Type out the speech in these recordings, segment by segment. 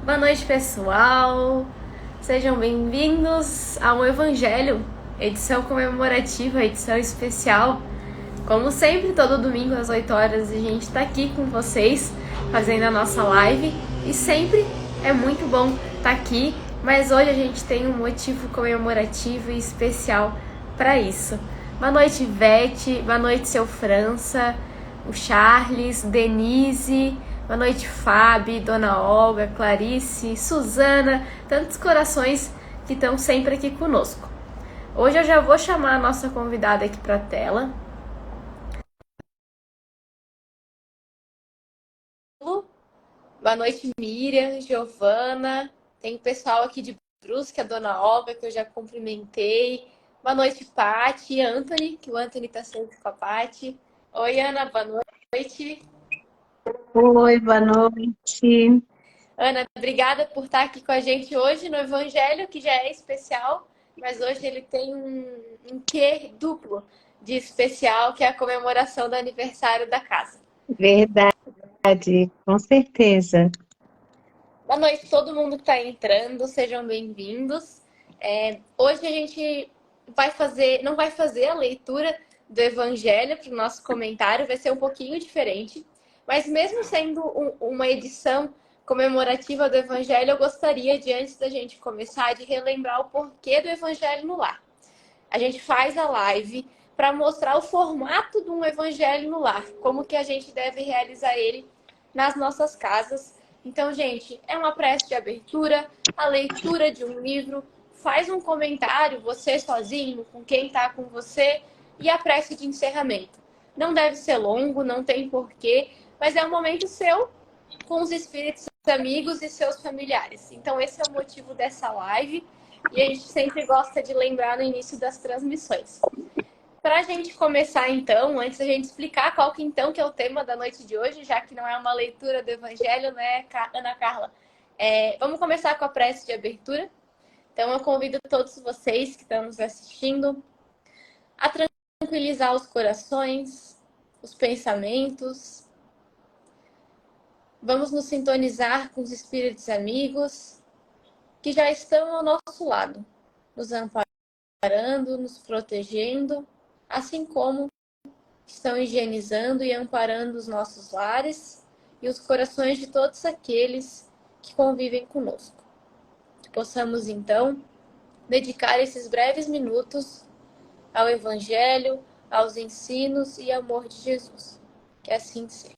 Boa noite, pessoal. Sejam bem-vindos ao Evangelho, edição comemorativa, edição especial. Como sempre, todo domingo às 8 horas a gente está aqui com vocês, fazendo a nossa live. E sempre é muito bom estar aqui, mas hoje a gente tem um motivo comemorativo e especial para isso. Boa noite, Ivete. Boa noite, seu França, o Charles, Denise. Boa noite, Fábio, Dona Olga, Clarice, Suzana, tantos corações que estão sempre aqui conosco. Hoje eu já vou chamar a nossa convidada aqui para a tela. Boa noite, Miriam, Giovana. Tem o pessoal aqui de Brusque, a Dona Olga, que eu já cumprimentei. Boa noite, Pati, Anthony, que o Anthony está sempre com a Pati. Oi, Ana, boa noite. Oi, boa noite. Ana, obrigada por estar aqui com a gente hoje no Evangelho, que já é especial, mas hoje ele tem um quê duplo de especial, que é a comemoração do aniversário da casa. Verdade, com certeza. Boa noite, todo mundo que está entrando, sejam bem-vindos. Hoje a gente não vai fazer a leitura do Evangelho para o nosso comentário, vai ser um pouquinho diferente, mas mesmo sendo uma edição comemorativa do Evangelho, eu gostaria de, antes da gente começar, de relembrar o porquê do Evangelho no Lar. A gente faz a live para mostrar o formato de um Evangelho no Lar, como que a gente deve realizar ele nas nossas casas. Então, gente, é uma prece de abertura, a leitura de um livro, faz um comentário, você sozinho, com quem está com você, e a prece de encerramento. Não deve ser longo, não tem porquê, mas é um momento seu com os espíritos amigos e seus familiares. Então, esse é o motivo dessa live, e a gente sempre gosta de lembrar no início das transmissões. Para a gente começar, então, antes da gente explicar qual que então que é o tema da noite de hoje, já que não é uma leitura do Evangelho, né, Ana Carla? Vamos começar com a prece de abertura. Então, eu convido todos vocês que estão nos assistindo a tranquilizar os corações, os pensamentos. Vamos nos sintonizar com os espíritos amigos que já estão ao nosso lado, nos amparando, nos protegendo, assim como estão higienizando e amparando os nossos lares e os corações de todos aqueles que convivem conosco. Que possamos, então, dedicar esses breves minutos ao Evangelho, aos ensinos e amor de Jesus. Que assim seja.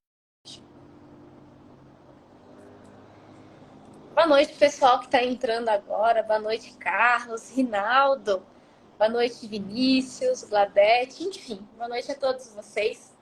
Boa noite, pessoal que está entrando agora. Boa noite, Carlos, Rinaldo. Boa noite, Vinícius, Gladete, enfim. Boa noite a todos vocês.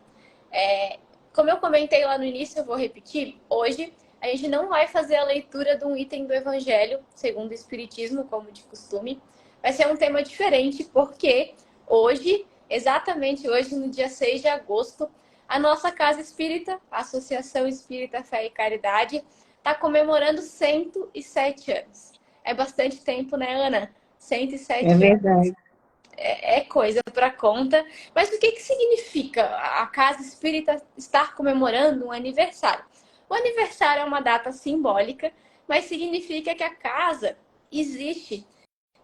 Como eu comentei lá no início, eu vou repetir. Hoje a gente não vai fazer a leitura de um item do Evangelho, segundo o Espiritismo, como de costume. Vai ser um tema diferente, porque hoje, exatamente hoje, no dia 6 de agosto, a nossa Casa Espírita, a Associação Espírita Fé e Caridade, está comemorando 107 anos. É bastante tempo, né, Ana? É 107 anos verdade. é coisa para conta. Mas o que significa a Casa Espírita estar comemorando um aniversário? O aniversário é uma data simbólica, mas significa que a casa existe,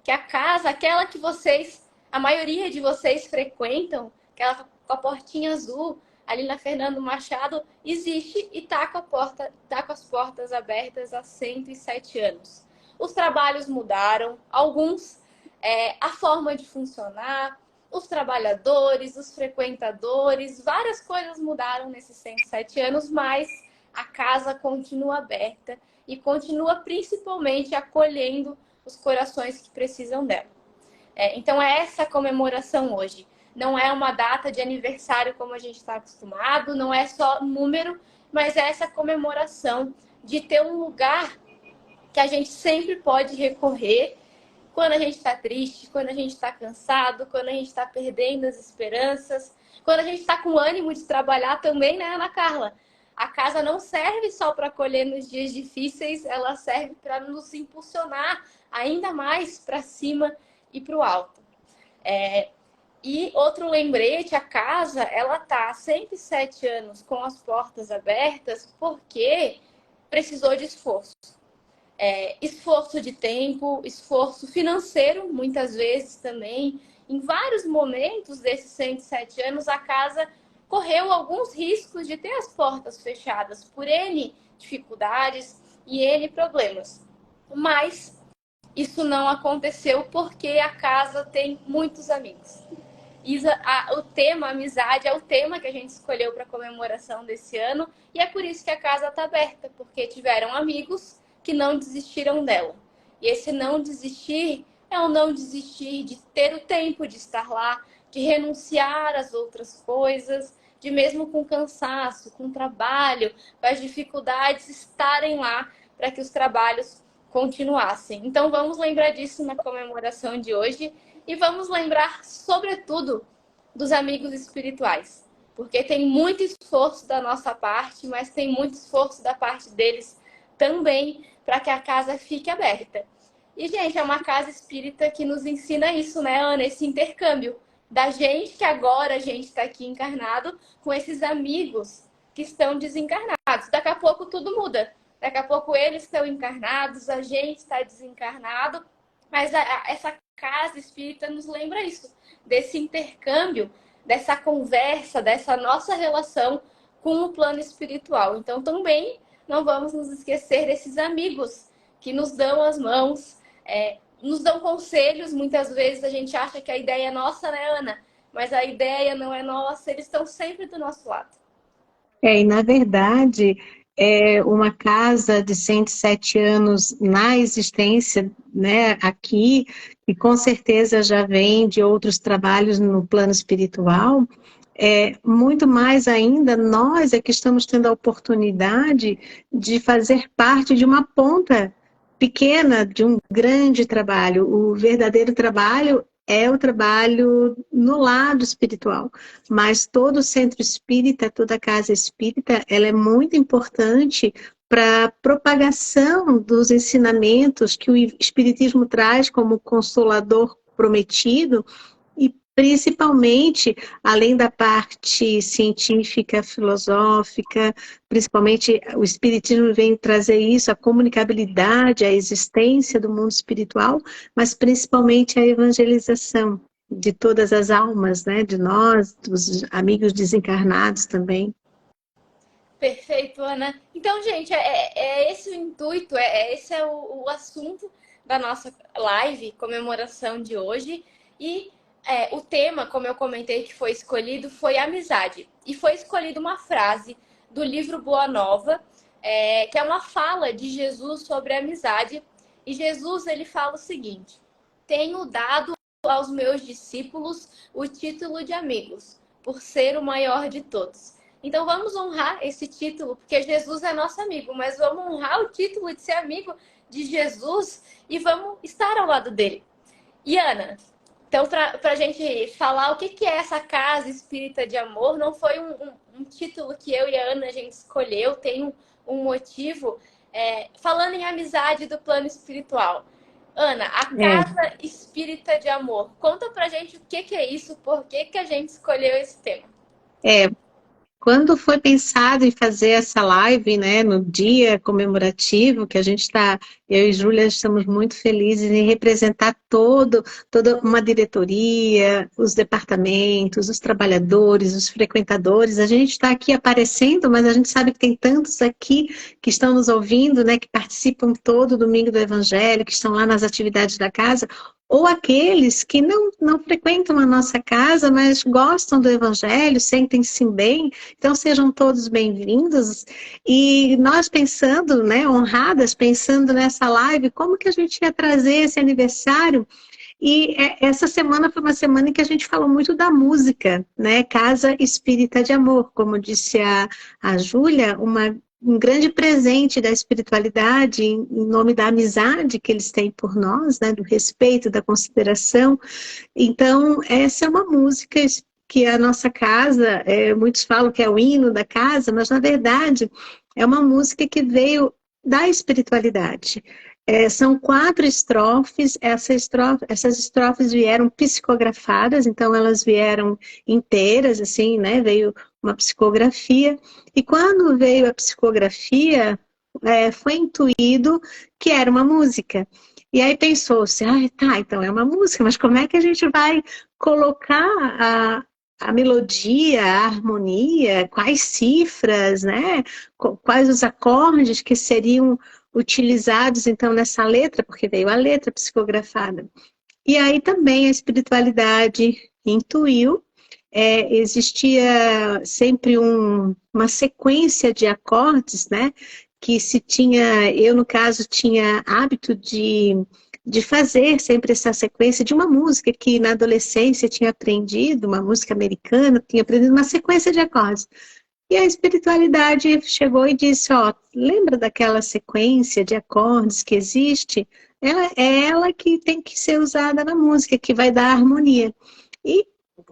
que a casa, aquela que a maioria de vocês frequentam, aquela com a portinha azul, ali na Fernando Machado, existe e está com as portas abertas há 107 anos. Os trabalhos mudaram, alguns, a forma de funcionar, os trabalhadores, os frequentadores, várias coisas mudaram nesses 107 anos, mas a casa continua aberta e continua principalmente acolhendo os corações que precisam dela. Então, é essa comemoração hoje. Não é uma data de aniversário como a gente está acostumado, não é só número, mas é essa comemoração de ter um lugar que a gente sempre pode recorrer quando a gente está triste, quando a gente está cansado, quando a gente está perdendo as esperanças, quando a gente está com ânimo de trabalhar também, né, Ana Carla? A casa não serve só para acolher nos dias difíceis, ela serve para nos impulsionar ainda mais para cima e para o alto. E outro lembrete, a casa, ela está há 107 anos com as portas abertas porque precisou de esforço. esforço de tempo, esforço financeiro, muitas vezes também. Em vários momentos desses 107 anos, a casa correu alguns riscos de ter as portas fechadas por N dificuldades e N problemas. Mas isso não aconteceu porque a casa tem muitos amigos. O tema amizade é o tema que a gente escolheu para a comemoração desse ano e é por isso que a casa está aberta, porque tiveram amigos que não desistiram dela. E esse não desistir é o não desistir de ter o tempo de estar lá, de renunciar às outras coisas, de mesmo com cansaço, com trabalho, com as dificuldades estarem lá para que os trabalhos continuassem. Então vamos lembrar disso na comemoração de hoje. E vamos lembrar, sobretudo, dos amigos espirituais. Porque tem muito esforço da nossa parte, mas tem muito esforço da parte deles também para que a casa fique aberta. E, gente, é uma casa espírita que nos ensina isso, né, Ana? Esse intercâmbio da gente, que agora a gente está aqui encarnado, com esses amigos que estão desencarnados. Daqui a pouco tudo muda. Daqui a pouco eles estão encarnados, a gente está desencarnado. Mas essa casa espírita nos lembra isso, desse intercâmbio, dessa conversa, dessa nossa relação com o plano espiritual. Então, também não vamos nos esquecer desses amigos que nos dão as mãos, nos dão conselhos. Muitas vezes a gente acha que a ideia é nossa, né, Ana? Mas a ideia não é nossa, eles estão sempre do nosso lado. E na verdade, é uma casa de 107 anos na existência, né, aqui, e com certeza já vem de outros trabalhos no plano espiritual, muito mais ainda, nós é que estamos tendo a oportunidade de fazer parte de uma ponta pequena de um grande trabalho. O verdadeiro trabalho é o trabalho no lado espiritual, mas todo centro espírita, toda casa espírita, ela é muito importante para a propagação dos ensinamentos que o Espiritismo traz como consolador prometido, e principalmente, além da parte científica, filosófica, principalmente o Espiritismo vem trazer isso, a comunicabilidade, a existência do mundo espiritual, mas principalmente a evangelização de todas as almas, né? De nós, dos amigos desencarnados também. Perfeito, Ana. Então, gente, esse o intuito, esse é o assunto da nossa live, comemoração de hoje. E o tema, como eu comentei, que foi escolhido, foi amizade. E foi escolhida uma frase do livro Boa Nova, que é uma fala de Jesus sobre a amizade. E Jesus, ele fala o seguinte: tenho dado aos meus discípulos o título de amigos, por ser o maior de todos. Então vamos honrar esse título, porque Jesus é nosso amigo, mas vamos honrar o título de ser amigo de Jesus e vamos estar ao lado dele. E Ana, então para a gente falar o que é essa casa espírita de amor, não foi um título que eu e a Ana a gente escolheu, tem um motivo, falando em amizade do plano espiritual. Ana, a casa espírita de amor, conta pra gente o que é isso, por que a gente escolheu esse tema. Quando foi pensado em fazer essa live, né, no dia comemorativo, que a gente está, eu e Júlia estamos muito felizes em representar toda uma diretoria, os departamentos, os trabalhadores, os frequentadores. A gente está aqui aparecendo, mas a gente sabe que tem tantos aqui que estão nos ouvindo, né, que participam todo domingo do Evangelho, que estão lá nas atividades da casa, ou aqueles que não frequentam a nossa casa, mas gostam do Evangelho, sentem-se bem. Então sejam todos bem-vindos. E nós pensando, né, honradas, pensando nessa live, como que a gente ia trazer esse aniversário? E essa semana foi uma semana em que a gente falou muito da música, né? Casa Espírita de Amor, como disse a Júlia, um grande presente da espiritualidade em nome da amizade que eles têm por nós, né? Do respeito, da consideração. Então, essa é uma música que a nossa casa, muitos falam que é o hino da casa, mas na verdade é uma música que veio da espiritualidade. São 4 estrofes, essas estrofes vieram psicografadas, então elas vieram inteiras, assim, né? Veio uma psicografia, e quando veio a psicografia, foi intuído que era uma música. E aí pensou-se, tá, então é uma música, mas como é que a gente vai colocar a melodia, a harmonia, quais cifras, né? Quais os acordes que seriam utilizados então nessa letra, porque veio a letra psicografada. E aí também a espiritualidade intuiu, existia sempre uma sequência de acordes, né? Que se tinha, eu no caso tinha hábito de fazer sempre essa sequência de uma música que na adolescência tinha aprendido, uma música americana, tinha aprendido uma sequência de acordes. E a espiritualidade chegou e disse, lembra daquela sequência de acordes que existe? É ela que tem que ser usada na música, que vai dar harmonia. E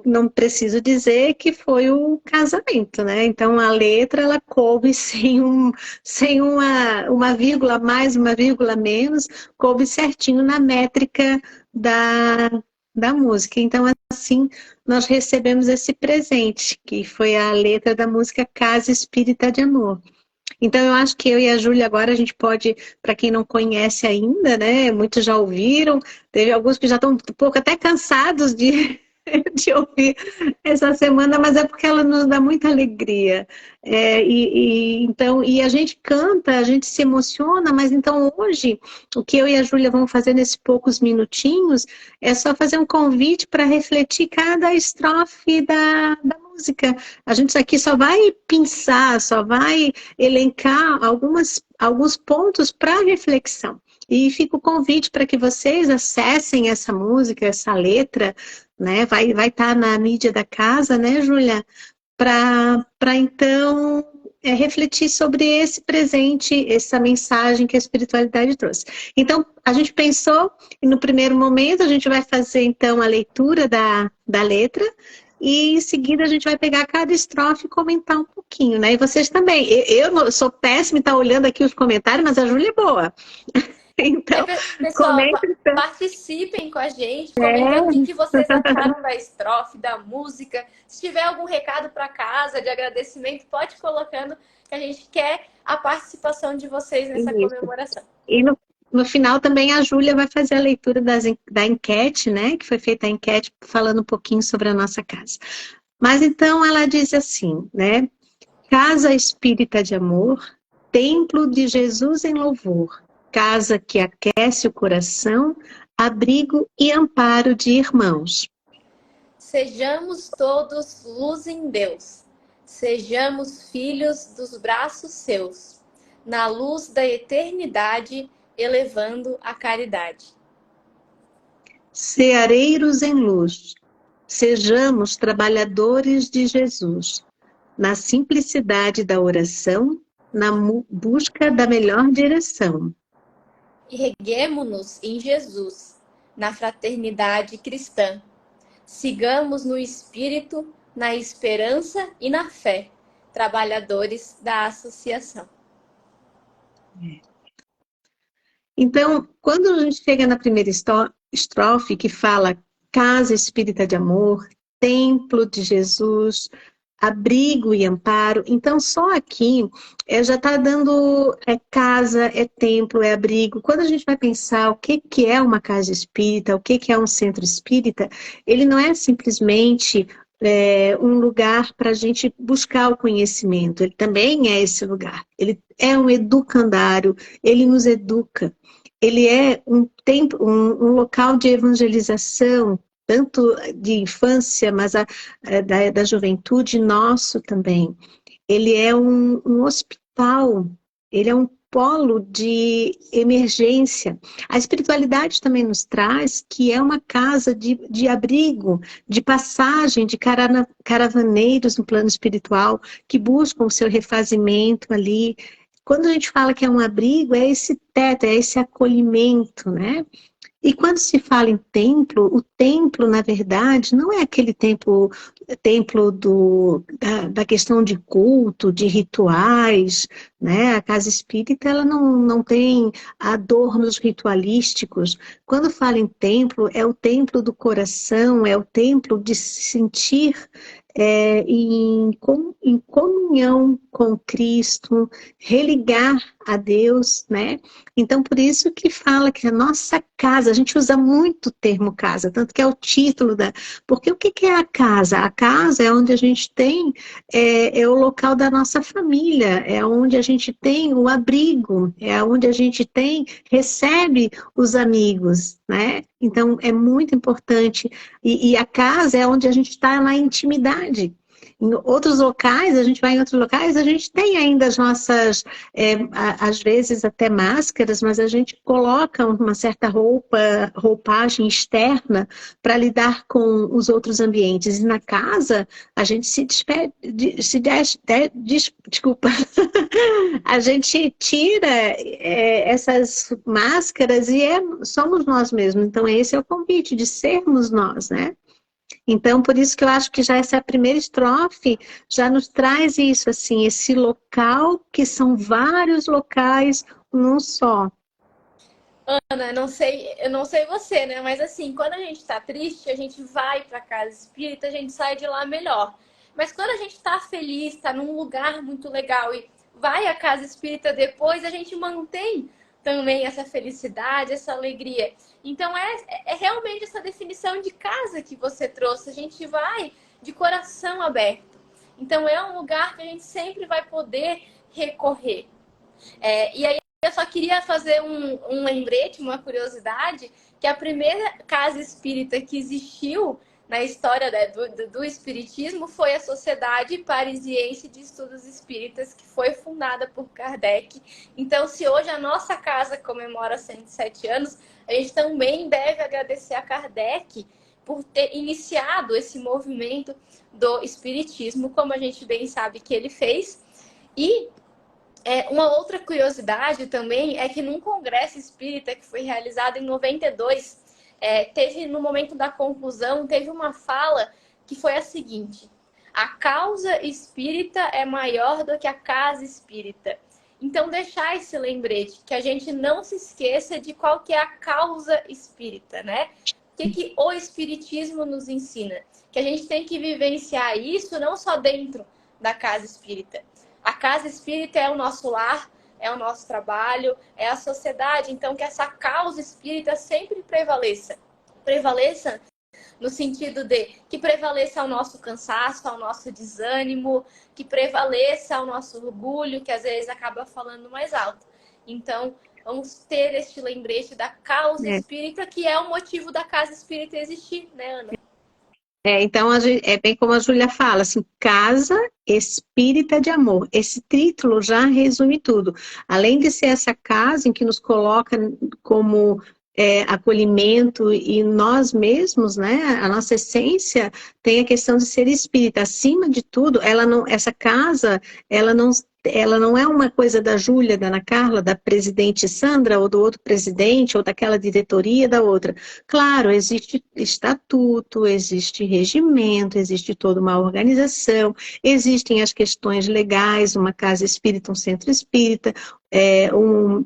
não preciso dizer que foi o casamento, né? Então a letra ela coube sem uma vírgula a mais, uma vírgula a menos, coube certinho na métrica da música. Então assim nós recebemos esse presente, que foi a letra da música Casa Espírita de Amor. Então eu acho que eu e a Júlia agora a gente pode, para quem não conhece ainda, né? Muitos já ouviram, teve alguns que já estão um pouco até cansados de de ouvir essa semana, mas é porque ela nos dá muita alegria. Então, e a gente canta, a gente se emociona, mas então hoje, o que eu e a Júlia vamos fazer nesses poucos minutinhos é só fazer um convite para refletir cada estrofe da música. A gente aqui só vai pensar, só vai elencar alguns pontos para reflexão. E fica o convite para que vocês acessem essa música, essa letra, né? Vai estar na mídia da casa, né, Júlia? Para então refletir sobre esse presente, essa mensagem que a espiritualidade trouxe. Então, a gente pensou, e no primeiro momento, a gente vai fazer então a leitura da letra, e em seguida a gente vai pegar cada estrofe e comentar um pouquinho, né? E vocês também. Eu sou péssima em estar olhando aqui os comentários, mas a Júlia é boa. Então, Pessoal, comentem. participem com a gente, comentem o que vocês acharam da estrofe, da música. Se tiver algum recado para casa de agradecimento, pode ir colocando, que a gente quer a participação de vocês nessa comemoração. E no final também a Júlia vai fazer a leitura da enquete, né? Que foi feita a enquete falando um pouquinho sobre a nossa casa. Mas então ela diz assim, né? Casa Espírita de Amor, Templo de Jesus em louvor, casa que aquece o coração, abrigo e amparo de irmãos. Sejamos todos luz em Deus, sejamos filhos dos braços seus, na luz da eternidade, elevando a caridade. Ceareiros em luz, sejamos trabalhadores de Jesus, na simplicidade da oração, na busca da melhor direção. Irreguemo-nos em Jesus, na fraternidade cristã. Sigamos no Espírito, na esperança e na fé, trabalhadores da associação. Então, quando a gente chega na primeira estrofe, que fala Casa Espírita de Amor, Templo de Jesus, abrigo e amparo. Então, só aqui já está dando casa, é templo, é abrigo. Quando a gente vai pensar o que é uma casa espírita, o que é um centro espírita, ele não é simplesmente um lugar para a gente buscar o conhecimento. Ele também é esse lugar. Ele é um educandário, ele nos educa. Ele é um local de evangelização, tanto de infância, mas da juventude, nosso também. Ele é um hospital, ele é um polo de emergência. A espiritualidade também nos traz que é uma casa de abrigo, de passagem, de caravaneiros no plano espiritual, que buscam o seu refazimento ali. Quando a gente fala que é um abrigo, é esse teto, é esse acolhimento, né? E quando se fala em templo, o templo, na verdade, não é aquele templo da questão de culto, de rituais, né? A casa espírita, ela não tem adornos ritualísticos. Quando fala em templo, é o templo do coração, é o templo de se sentir em comunhão com Cristo, religar a Deus, né? Então, por isso que fala que a nossa casa, a gente usa muito o termo casa, tanto que é o título da... Porque o que que é a casa? A casa é onde a gente tem, é o local da nossa família, é onde a gente tem o abrigo, é onde a gente tem, recebe os amigos, né? Então, é muito importante. E a casa é onde a gente está na intimidade. Em outros locais, a gente vai em outros locais, a gente tem ainda as nossas, às vezes até máscaras, mas a gente coloca uma certa roupagem externa para lidar com os outros ambientes. E na casa, a gente se despede, desculpa, a gente tira essas máscaras e somos nós mesmos. Então, esse é o convite de sermos nós, né? Então, por isso que eu acho que já essa primeira estrofe já nos traz isso, assim, esse local que são vários locais num só. Ana, eu não sei você, né? Mas assim, quando a gente tá triste, a gente vai pra casa espírita, a gente sai de lá melhor. Mas quando a gente tá feliz, tá num lugar muito legal e vai à casa espírita depois, a gente mantém também essa felicidade, essa alegria. Então é realmente essa definição de casa que você trouxe. A gente vai de coração aberto. Então é um lugar que a gente sempre vai poder recorrer. E aí eu só queria fazer um lembrete, uma curiosidade, que a primeira casa espírita que existiu na história, né, do espiritismo foi a Sociedade Parisiense de Estudos Espíritas, que foi fundada por Kardec. Então, se hoje a nossa casa comemora 107 anos, a gente também deve agradecer a Kardec por ter iniciado esse movimento do espiritismo, como a gente bem sabe que ele fez. E uma outra curiosidade também é que num congresso espírita que foi realizado em 92, teve, no momento da conclusão, teve uma fala que foi a seguinte: a causa espírita é maior do que a casa espírita. Então, deixar esse lembrete, que a gente não se esqueça de qual que é a causa espírita, né? O que o espiritismo nos ensina? Que a gente tem que vivenciar isso não só dentro da casa espírita. A casa espírita é o nosso lar, é o nosso trabalho, é a sociedade. Então, que essa causa espírita sempre prevaleça. Prevaleça no sentido de que prevaleça ao nosso cansaço, ao nosso desânimo, que prevaleça ao nosso orgulho, que às vezes acaba falando mais alto. Então, vamos ter este lembrete da causa espírita, que é o motivo da casa espírita existir, né, Ana? Então, é bem como a Júlia fala, assim, casa espírita de amor. Esse título já resume tudo. Além de ser essa casa em que nos coloca como acolhimento e nós mesmos, né, a nossa essência tem a questão de ser espírita. Acima de tudo, essa casa, ela não é uma coisa da Júlia, da Ana Carla, da presidente Sandra, ou do outro presidente, ou daquela diretoria da outra. Claro, existe estatuto, existe regimento, existe toda uma organização, existem as questões legais, uma casa espírita, um centro espírita,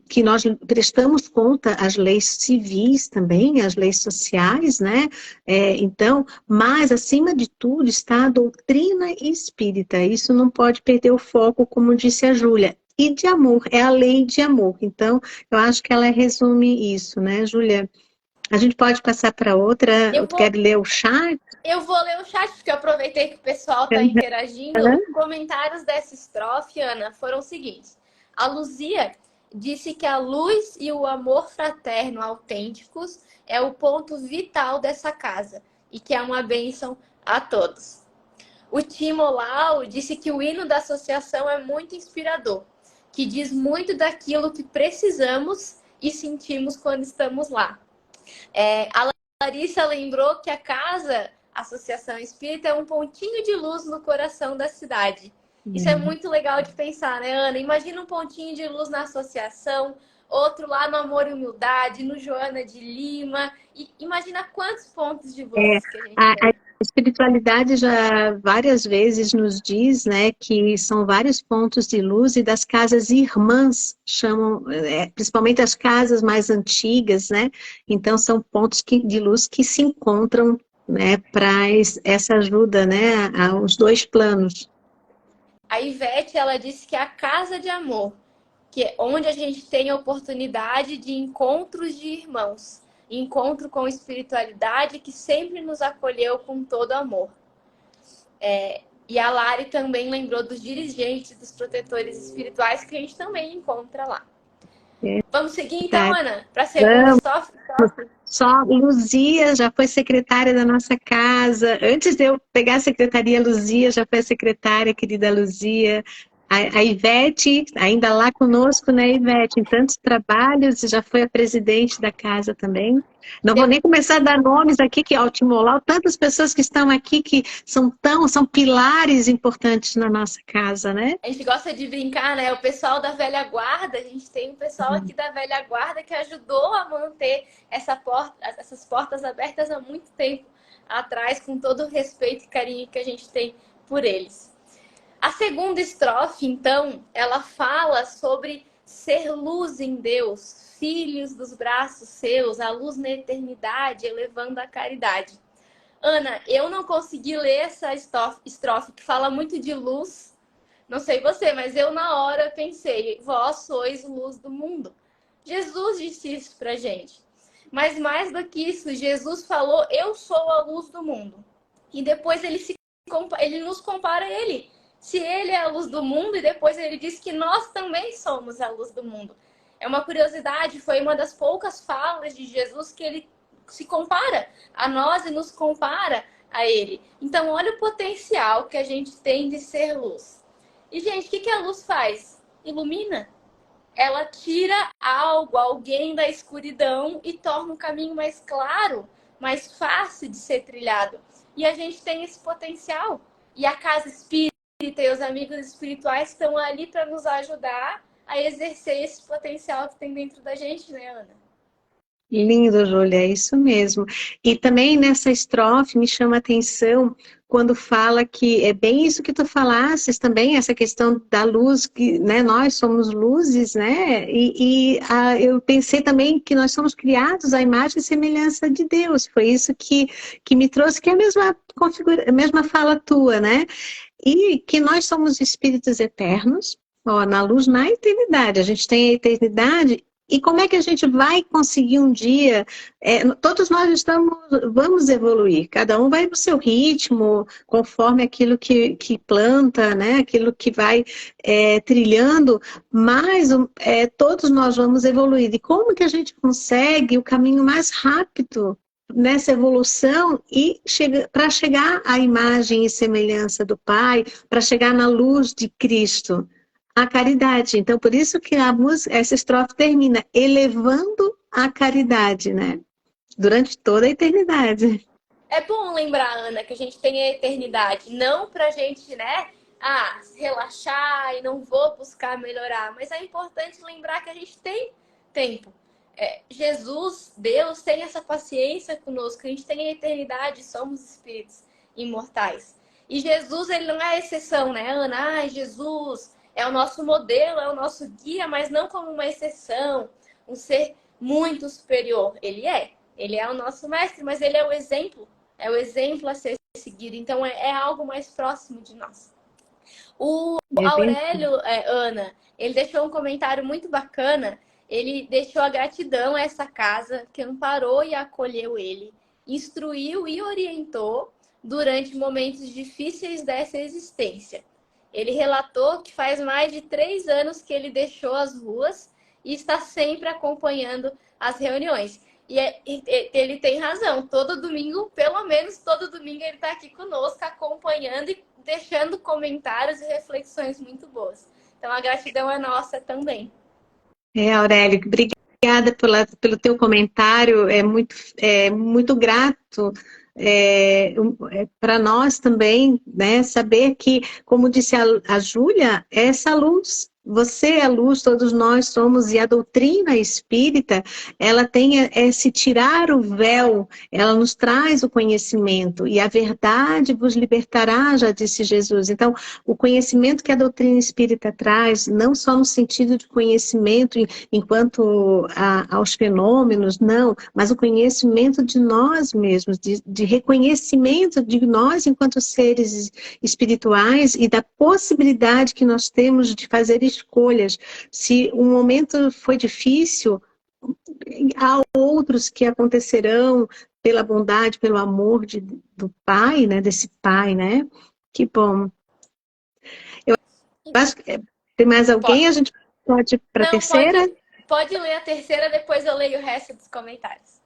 que nós prestamos conta às leis civis também, às leis sociais, né? Então, mas acima de tudo está a doutrina espírita. Isso não pode perder o foco, como disse a Júlia. E de amor, é a lei de amor. Então, eu acho que ela resume isso, né, Júlia? A gente pode passar para outra. Quer ler o chat? Eu vou ler o chat, porque eu aproveitei que o pessoal está interagindo. Os comentários dessa estrofe, Ana, foram os seguintes. A Luzia disse que a luz e o amor fraterno autênticos é o ponto vital dessa casa e que é uma bênção a todos. O Timo Lau disse que o hino da associação é muito inspirador, que diz muito daquilo que precisamos e sentimos quando estamos lá. A Larissa lembrou que a casa Associação Espírita é um pontinho de luz no coração da cidade. Isso é muito legal de pensar, né, Ana? Imagina um pontinho de luz na associação, outro lá no Amor e Humildade, no Joana de Lima. E imagina quantos pontos de luz que a gente tem. A espiritualidade já várias vezes nos diz, né, que são vários pontos de luz e das casas irmãs, chamam, principalmente as casas mais antigas, né? Então são pontos de luz que se encontram, né, para essa ajuda, né, aos dois planos. A Ivete, ela disse que é a casa de amor, que é onde a gente tem a oportunidade de encontros de irmãos, encontro com espiritualidade que sempre nos acolheu com todo amor. E a Lari também lembrou dos dirigentes, dos protetores espirituais que a gente também encontra lá. Vamos seguir então, Ana, para a segunda estrofe? Só Luzia já foi secretária da nossa casa. Antes de eu pegar a secretaria, Luzia já foi a secretária, querida Luzia. A Ivete, ainda lá conosco, né, Ivete? Em tantos trabalhos, já foi a presidente da casa também. Não vou nem começar a dar nomes aqui, que é o Timolau, tantas pessoas que estão aqui que são pilares importantes na nossa casa, né? A gente gosta de brincar, né? O pessoal da velha guarda, a gente tem um pessoal aqui da velha guarda que ajudou a manter essas portas abertas há muito tempo atrás, com todo o respeito e carinho que a gente tem por eles. A segunda estrofe, então, ela fala sobre ser luz em Deus, filhos dos braços seus, a luz na eternidade, elevando a caridade. Ana, eu não consegui ler essa estrofe que fala muito de luz. Não sei você, mas eu na hora pensei, vós sois luz do mundo. Jesus disse isso pra gente. Mas mais do que isso, Jesus falou, eu sou a luz do mundo. E depois ele nos compara a ele. Se ele é a luz do mundo, e depois ele diz que nós também somos a luz do mundo. É uma curiosidade, foi uma das poucas falas de Jesus que ele se compara a nós e nos compara a ele. Então, olha o potencial que a gente tem de ser luz. E, gente, o que a luz faz? Ilumina. Ela tira alguém da escuridão e torna o caminho mais claro, mais fácil de ser trilhado. E a gente tem esse potencial. E a casa espírita e os amigos espirituais estão ali para nos ajudar a exercer esse potencial que tem dentro da gente, né, Ana? Lindo, Júlia, é isso mesmo. E também nessa estrofe me chama a atenção quando fala que é bem isso que tu falasses também, essa questão da luz, que, né, nós somos luzes, né? Eu pensei também que nós somos criados à imagem e semelhança de Deus. Foi isso que me trouxe, que é a mesma fala tua, né? E que nós somos espíritos eternos, ó, na luz, na eternidade. A gente tem a eternidade. E como é que a gente vai conseguir um dia? Todos nós vamos evoluir. Cada um vai no seu ritmo, conforme aquilo que planta, né? Aquilo que vai trilhando. Mas todos nós vamos evoluir. E como que a gente consegue o caminho mais rápido nessa evolução e para chegar à imagem e semelhança do Pai, para chegar na luz de Cristo? A caridade. Então, por isso que essa estrofe termina elevando a caridade, né? Durante toda a eternidade. É bom lembrar, Ana, que a gente tem a eternidade. Não pra gente, né? Relaxar e não vou buscar melhorar. Mas é importante lembrar que a gente tem tempo. Jesus, Deus, tem essa paciência conosco. A gente tem a eternidade, somos espíritos imortais. E Jesus, ele não é exceção, né, Ana? Jesus é o nosso modelo, é o nosso guia, mas não como uma exceção, um ser muito superior. Ele é o nosso mestre, mas ele é o exemplo a ser seguido. Então, é algo mais próximo de nós. O Aurélio, Ana, ele deixou um comentário muito bacana. Ele deixou a gratidão a essa casa que amparou e acolheu ele, instruiu e orientou durante momentos difíceis dessa existência. Ele relatou que faz mais de 3 anos que ele deixou as ruas e está sempre acompanhando as reuniões. E ele tem razão. Todo domingo, pelo menos todo domingo, ele está aqui conosco, acompanhando e deixando comentários e reflexões muito boas. Então, a gratidão é nossa também. Aurélio, obrigada pelo teu comentário. É muito grato. Para nós também, né, saber que, como disse a Júlia, essa luz, você é a luz, todos nós somos, e a doutrina espírita, ela tem esse tirar o véu, ela nos traz o conhecimento, e a verdade vos libertará, já disse Jesus. Então, o conhecimento que a doutrina espírita traz, não só no sentido de conhecimento enquanto aos fenômenos, não, mas o conhecimento de nós mesmos, de reconhecimento de nós enquanto seres espirituais e da possibilidade que nós temos de fazer escolhas. Se um momento foi difícil, há outros que acontecerão pela bondade, pelo amor do Pai, né? Desse Pai, né? Que bom. Eu acho que tem mais alguém? A Pode. gente pode ir para a Não, terceira? pode ler a terceira, depois eu leio o resto dos comentários.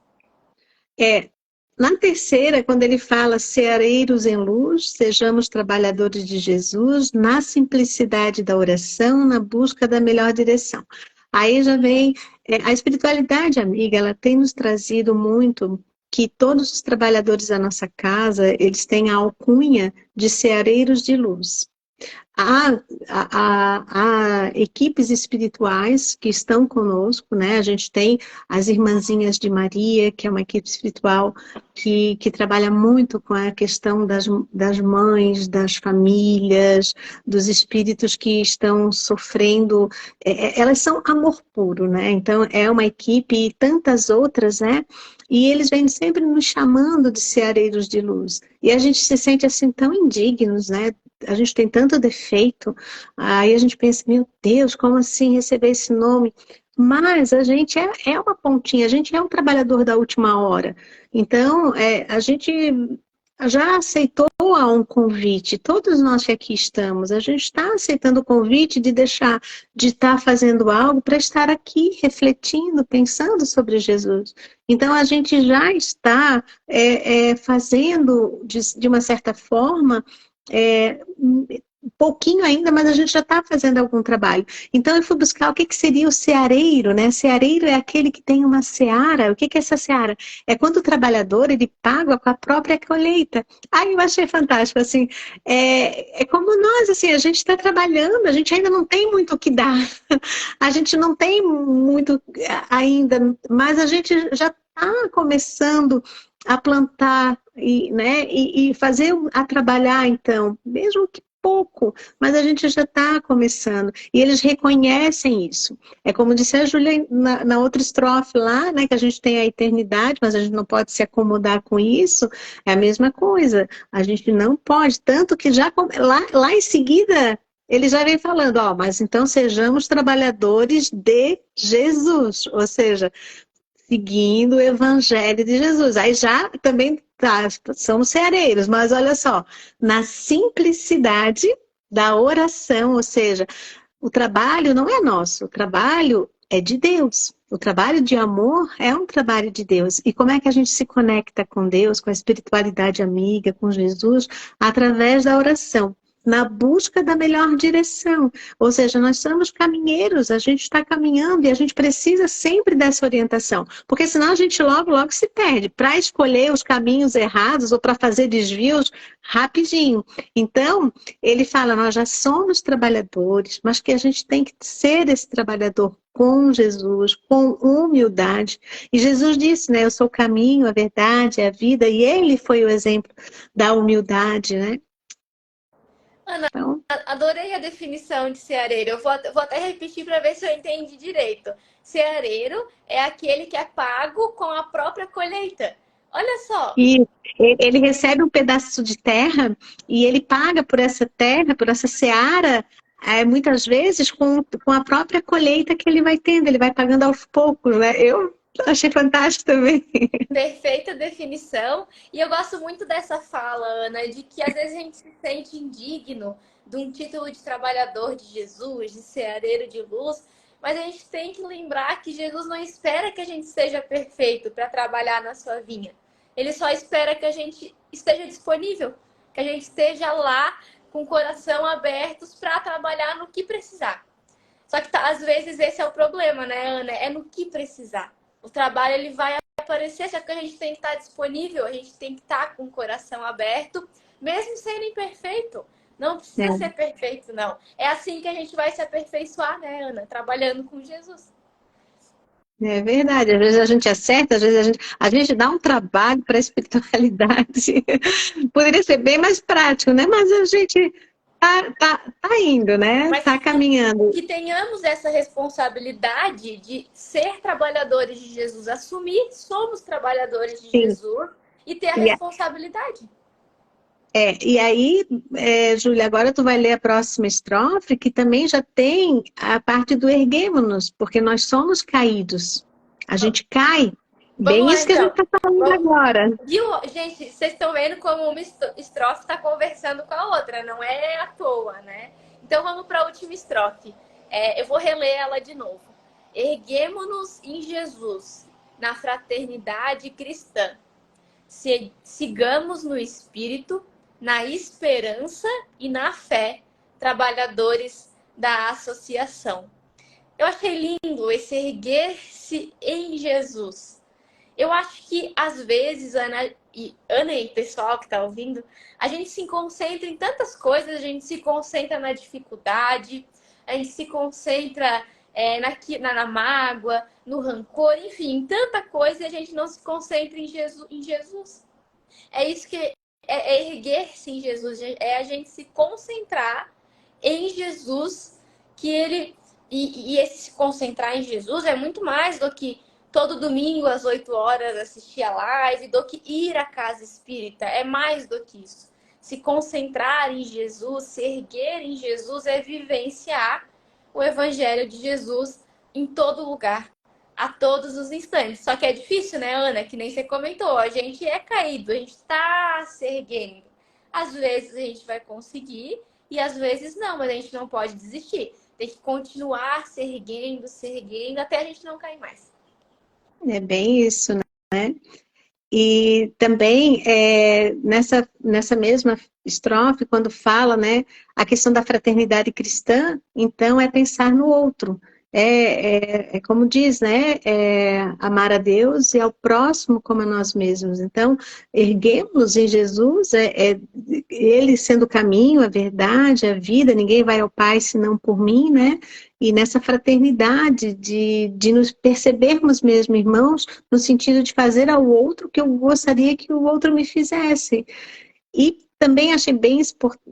É, na terceira, quando ele fala ceareiros em luz, sejamos trabalhadores de Jesus, na simplicidade da oração, na busca da melhor direção. Aí já vem a espiritualidade, amiga, ela tem nos trazido muito que todos os trabalhadores da nossa casa, eles têm a alcunha de ceareiros de luz. Há equipes espirituais que estão conosco, né? A gente tem as Irmãzinhas de Maria, que é uma equipe espiritual que trabalha muito com a questão das mães, das famílias, dos espíritos que estão sofrendo. Elas são amor puro, né? Então, é uma equipe e tantas outras, né? E eles vêm sempre nos chamando de ceareiros de luz. E a gente se sente assim tão indignos, né? A gente tem tanto defeito, aí a gente pensa, meu Deus, como assim receber esse nome? Mas a gente é uma pontinha, a gente é um trabalhador da última hora. Então, a gente já aceitou a um convite, todos nós que aqui estamos, a gente está aceitando o convite de deixar de estar fazendo algo para estar aqui refletindo, pensando sobre Jesus. Então, a gente já está fazendo, de uma certa forma, um pouquinho ainda, mas a gente já está fazendo algum trabalho. Então eu fui buscar o que seria o ceareiro, né? Ceareiro é aquele que tem uma seara. O que é essa seara? É quando o trabalhador ele paga com a própria colheita. Aí eu achei fantástico, assim, como nós, assim, a gente está trabalhando, a gente ainda não tem muito o que dar, a gente não tem muito ainda, mas a gente já está começando a plantar né, e fazer a trabalhar, então, mesmo que pouco, mas a gente já está começando. E eles reconhecem isso. É como disse a Júlia na outra estrofe lá, né, que a gente tem a eternidade, mas a gente não pode se acomodar com isso. É a mesma coisa. A gente não pode, tanto que já lá em seguida ele já vem falando, mas então sejamos trabalhadores de Jesus, ou seja, seguindo o Evangelho de Jesus. Aí já também somos ceareiros, mas olha só, na simplicidade da oração, ou seja, o trabalho não é nosso, o trabalho é de Deus. O trabalho de amor é um trabalho de Deus. E como é que a gente se conecta com Deus, com a espiritualidade amiga, com Jesus? Através da oração, na busca da melhor direção. Ou seja, nós somos caminheiros, a gente está caminhando e a gente precisa sempre dessa orientação. Porque senão a gente logo, logo se perde para escolher os caminhos errados ou para fazer desvios rapidinho. Então, ele fala, nós já somos trabalhadores, mas que a gente tem que ser esse trabalhador com Jesus, com humildade. E Jesus disse, né, eu sou o caminho, a verdade, a vida, e ele foi o exemplo da humildade, né? Ana, Então, adorei a definição de ceareiro. Eu vou até repetir para ver se eu entendi direito. Ceareiro é aquele que é pago com a própria colheita. Olha só. e ele recebe um pedaço de terra e ele paga por essa terra, por essa seara, muitas vezes com a própria colheita que ele vai tendo, ele vai pagando aos poucos, né? Eu achei fantástico também. Perfeita definição. E eu gosto muito dessa fala, Ana, de que às vezes a gente se sente indigno de um título de trabalhador de Jesus, de ceareiro de luz, mas a gente tem que lembrar que Jesus não espera que a gente seja perfeito para trabalhar na sua vinha. Ele só espera que a gente esteja disponível, que a gente esteja lá com o coração abertos para trabalhar no que precisar. Só que às vezes esse é o problema, né, Ana? É no que precisar. O trabalho ele vai aparecer, só que a gente tem que estar disponível, a gente tem que estar com o coração aberto, mesmo sendo imperfeito. Não precisa ser perfeito, não. É assim que a gente vai se aperfeiçoar, né, Ana? Trabalhando com Jesus. É verdade, às vezes a gente acerta, às vezes a gente dá um trabalho para a espiritualidade. Poderia ser bem mais prático, né? Mas a gente tá indo, né? Mas Tá caminhando. que tenhamos essa responsabilidade de ser trabalhadores de Jesus, assumir somos trabalhadores de Sim. Jesus e ter a E responsabilidade. E aí, Júlia, agora tu vai ler a próxima estrofe, que também já tem a parte do erguemo-nos, porque nós somos caídos. A gente cai. Vamos Bem lá, isso que a gente então. está falando agora. Viu? Gente, vocês estão vendo como uma estrofe está conversando com a outra, não é à toa, né? Então vamos para a última estrofe. Eu vou reler ela de novo. Erguemo-nos em Jesus, na fraternidade cristã. Sigamos no Espírito, na esperança e na fé, trabalhadores da associação. Eu achei lindo esse erguer-se em Jesus. Eu acho que, às vezes, Ana e pessoal que está ouvindo, a gente se concentra em tantas coisas, a gente se concentra na dificuldade, a gente se concentra na mágoa, no rancor, enfim, tanta coisa e a gente não se concentra em Jesus. É isso que é erguer-se em Jesus, é a gente se concentrar em Jesus, que ele. E esse se concentrar em Jesus é muito mais do que todo domingo às 8 horas assistir a live, do que ir à casa espírita. É mais do que isso. Se concentrar em Jesus, se erguer em Jesus, é vivenciar o Evangelho de Jesus em todo lugar, a todos os instantes. Só que é difícil, né, Ana? Que nem você comentou. A gente é caído, a gente está se erguendo. Às vezes a gente vai conseguir e às vezes não, mas a gente não pode desistir. Tem que continuar se erguendo, até a gente não cair mais. É bem isso, né? E também nessa mesma estrofe, quando fala, né, a questão da fraternidade cristã, então é pensar no outro. Como diz, né, amar a Deus e ao próximo como a nós mesmos. Então, erguemos em Jesus, Ele sendo o caminho, a verdade, a vida, ninguém vai ao Pai senão por mim, né? E nessa fraternidade de nos percebermos mesmo irmãos, no sentido de fazer ao outro o que eu gostaria que o outro me fizesse. E também achei bem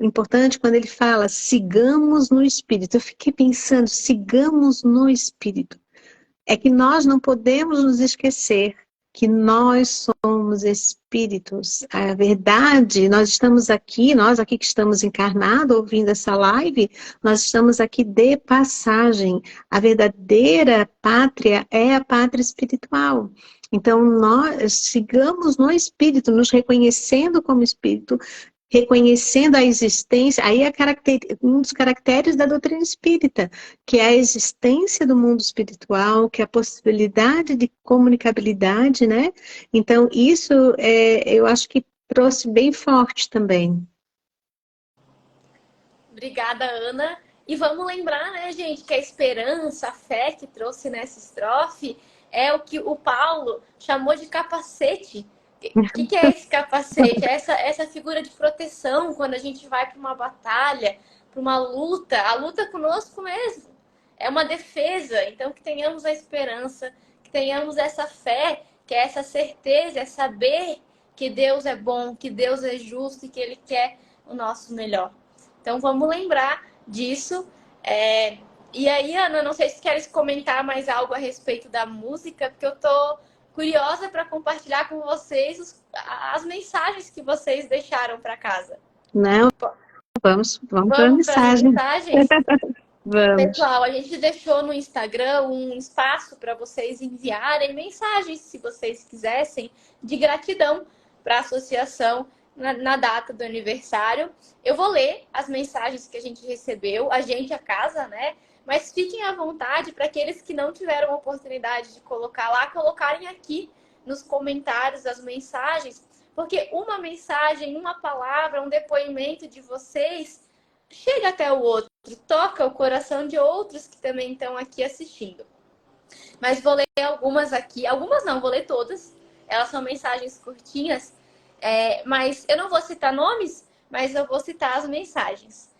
importante quando ele fala, sigamos no Espírito. Eu fiquei pensando, sigamos no Espírito. É que nós não podemos nos esquecer que nós somos espíritos. A verdade, nós estamos aqui, nós aqui que estamos encarnados, ouvindo essa live, nós estamos aqui de passagem. A verdadeira pátria é a pátria espiritual. Então, nós sigamos no espírito, nos reconhecendo como espírito, reconhecendo a existência, aí é um dos caracteres da doutrina espírita, que é a existência do mundo espiritual, que é a possibilidade de comunicabilidade, né? Então, isso eu acho que trouxe bem forte também. Obrigada, Ana. E vamos lembrar, né, gente, que a esperança, a fé que trouxe nessa estrofe é o que o Paulo chamou de capacete. O que é esse capacete? É essa figura de proteção quando a gente vai para uma batalha, para uma luta, a luta conosco mesmo. É uma defesa. Então, que tenhamos a esperança, que tenhamos essa fé, que é essa certeza, é saber que Deus é bom, que Deus é justo e que Ele quer o nosso melhor. Então, vamos lembrar disso. E aí, Ana, não sei se queres comentar mais algo a respeito da música, porque eu tô curiosa para compartilhar com vocês as mensagens que vocês deixaram para casa. Não, vamos para a Vamos para as mensagem. mensagens? Vamos. Pessoal, a gente deixou no Instagram um espaço para vocês enviarem mensagens, se vocês quisessem, de gratidão para a associação na data do aniversário. Eu vou ler as mensagens que a gente recebeu, a casa, né? Mas fiquem à vontade para aqueles que não tiveram a oportunidade de colocar lá, colocarem aqui nos comentários as mensagens, porque uma mensagem, uma palavra, um depoimento de vocês chega até o outro, toca o coração de outros que também estão aqui assistindo. Mas vou ler algumas aqui, algumas não, vou ler todas. Elas são mensagens curtinhas, mas eu não vou citar nomes, mas eu vou citar as mensagens.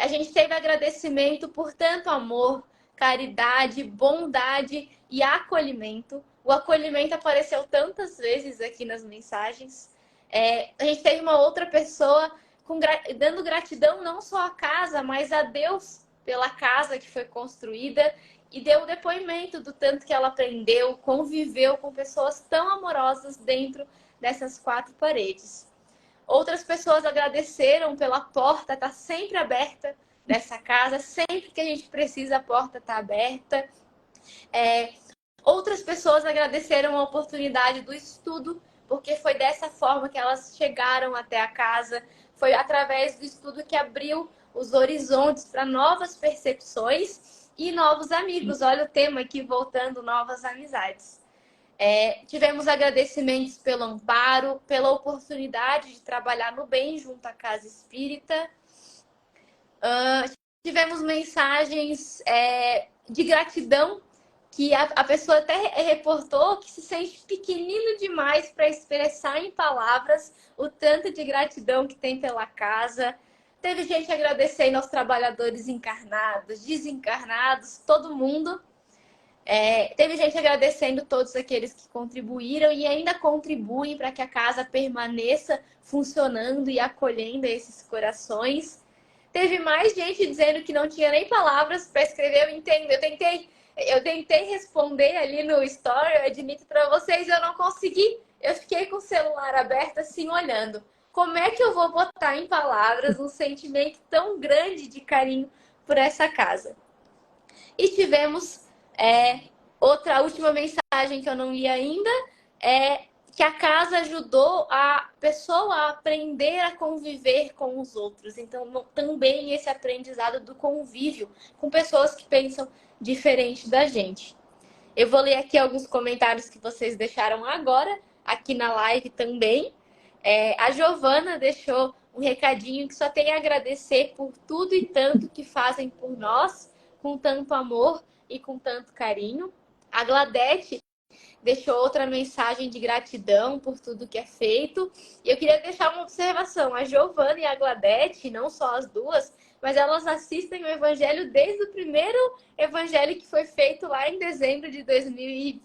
A gente teve agradecimento por tanto amor, caridade, bondade e acolhimento. O acolhimento apareceu tantas vezes aqui nas mensagens. A gente teve uma outra pessoa dando gratidão não só à casa, mas a Deus pela casa que foi construída e deu o depoimento do tanto que ela aprendeu, conviveu com pessoas tão amorosas dentro dessas 4 paredes. Outras pessoas agradeceram pela porta estar sempre aberta dessa casa. Sempre que a gente precisa, a porta está aberta. Outras pessoas agradeceram a oportunidade do estudo, porque foi dessa forma que elas chegaram até a casa. Foi através do estudo que abriu os horizontes para novas percepções e novos amigos. Olha o tema aqui, voltando, novas amizades. Tivemos agradecimentos pelo amparo, pela oportunidade de trabalhar no bem junto à Casa Espírita. Tivemos mensagens de gratidão, que a pessoa até reportou que se sente pequenino demais para expressar em palavras o tanto de gratidão que tem pela casa. Teve gente agradecendo aos trabalhadores encarnados, desencarnados, todo mundo. Teve gente agradecendo todos aqueles que contribuíram e ainda contribuem para que a casa permaneça funcionando e acolhendo esses corações. Teve mais gente dizendo que não tinha nem palavras para escrever. Eu entendo, eu tentei responder ali no story, eu admito para vocês, eu não consegui. Eu fiquei com o celular aberto assim, olhando. Como é que eu vou botar em palavras um sentimento tão grande de carinho por essa casa? E tivemos outra última mensagem que eu não li ainda, que a casa ajudou a pessoa a aprender a conviver com os outros. Então, também esse aprendizado do convívio com pessoas que pensam diferente da gente. Eu vou ler aqui alguns comentários que vocês deixaram agora, aqui na live também. A Giovana deixou um recadinho que só tem a agradecer por tudo e tanto que fazem por nós, com tanto amor e com tanto carinho. A Gladete deixou outra mensagem de gratidão por tudo que é feito. E eu queria deixar uma observação. A Giovana e a Gladete, não só as duas, mas elas assistem o Evangelho desde o primeiro Evangelho que foi feito lá em dezembro de 2020.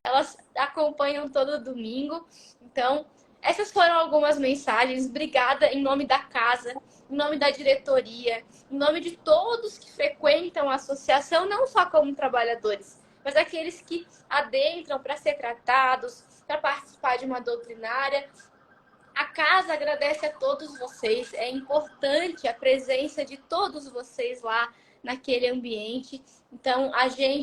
Elas acompanham todo domingo. Então, essas foram algumas mensagens. Obrigada em nome da casa, em nome da diretoria, em nome de todos que frequentam a associação, não só como trabalhadores, mas aqueles que adentram para ser tratados, para participar de uma doutrinária. A casa agradece a todos vocês. É importante a presença de todos vocês lá naquele ambiente. Então,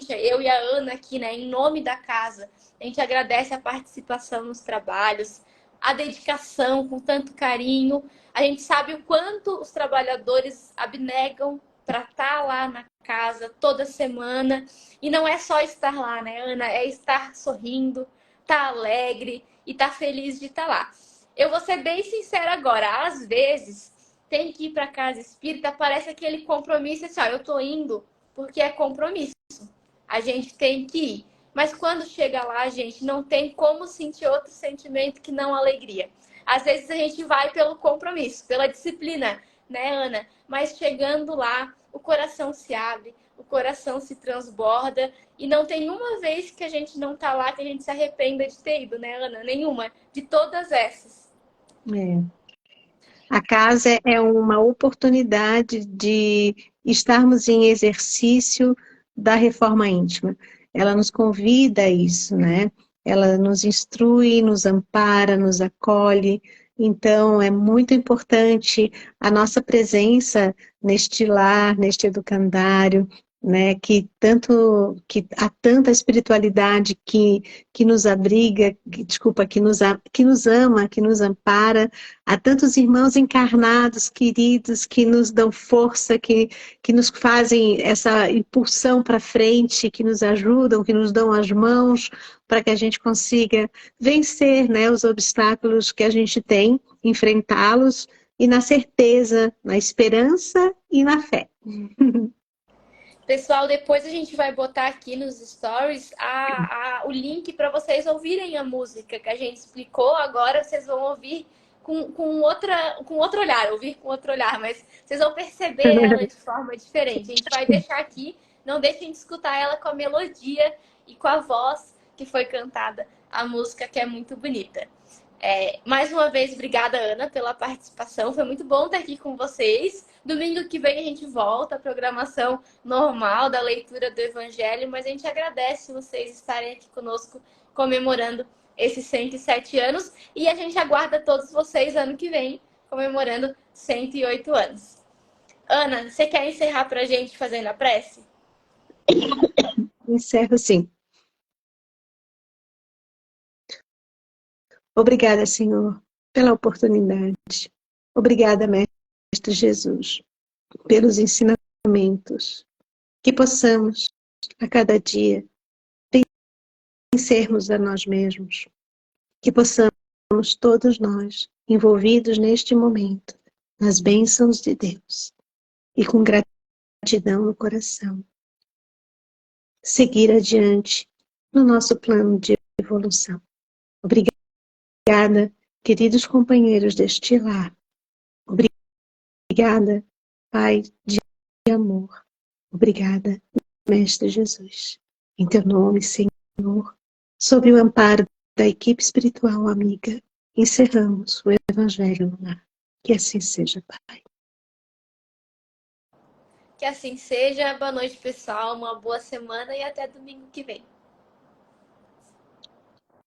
eu e a Ana aqui, né, em nome da casa, a gente agradece a participação nos trabalhos, a dedicação com tanto carinho. A gente sabe o quanto os trabalhadores abnegam para estar lá na casa toda semana. E não é só estar lá, né, Ana? É estar sorrindo, estar alegre e estar feliz de estar lá. Eu vou ser bem sincera agora. Às vezes, tem que ir para a casa espírita, parece aquele compromisso assim, ó, eu tô indo porque é compromisso. A gente tem que ir. Mas quando chega lá, a gente não tem como sentir outro sentimento que não alegria. Às vezes a gente vai pelo compromisso, pela disciplina, né, Ana? Mas chegando lá, o coração se abre, o coração se transborda e não tem uma vez que a gente não tá lá que a gente se arrependa de ter ido, né, Ana? Nenhuma. De todas essas. A casa é uma oportunidade de estarmos em exercício da reforma íntima. Ela nos convida a isso, né? Ela nos instrui, nos ampara, nos acolhe. Então, é muito importante a nossa presença neste lar, neste educandário, né? Que há tanta espiritualidade que nos abriga, que nos ama, que nos ampara. Há tantos irmãos encarnados, queridos, que nos dão força, que nos fazem essa impulsão para frente, que nos ajudam, que nos dão as mãos para que a gente consiga vencer, né, os obstáculos que a gente tem, enfrentá-los, e na certeza, na esperança e na fé. Pessoal, depois a gente vai botar aqui nos stories o link para vocês ouvirem a música que a gente explicou. Agora vocês vão ouvir com outro olhar, ouvir com outro olhar, mas vocês vão perceber ela de forma diferente. A gente vai deixar aqui, não deixem de escutar ela com a melodia e com a voz que foi cantada, a música que é muito bonita. Mais uma vez, obrigada, Ana, pela participação. Foi muito bom estar aqui com vocês. Domingo que vem a gente volta à programação normal da leitura do Evangelho, mas a gente agradece vocês estarem aqui conosco comemorando esses 107 anos e a gente aguarda todos vocês ano que vem, comemorando 108 anos. Ana, você quer encerrar para a gente fazendo a prece? Encerro sim. Obrigada, Senhor, pela oportunidade. Obrigada, Mestre Jesus, pelos ensinamentos. Que possamos, a cada dia, vencermos a nós mesmos. Que possamos, todos nós, envolvidos neste momento, nas bênçãos de Deus, e com gratidão no coração, seguir adiante no nosso plano de evolução. Obrigada, queridos companheiros deste lar. Obrigada, Pai de amor. Obrigada, Mestre Jesus. Em teu nome, Senhor, sob o amparo da equipe espiritual amiga, encerramos o Evangelho no lar. Que assim seja, Pai. Que assim seja. Boa noite, pessoal. Uma boa semana e até domingo que vem.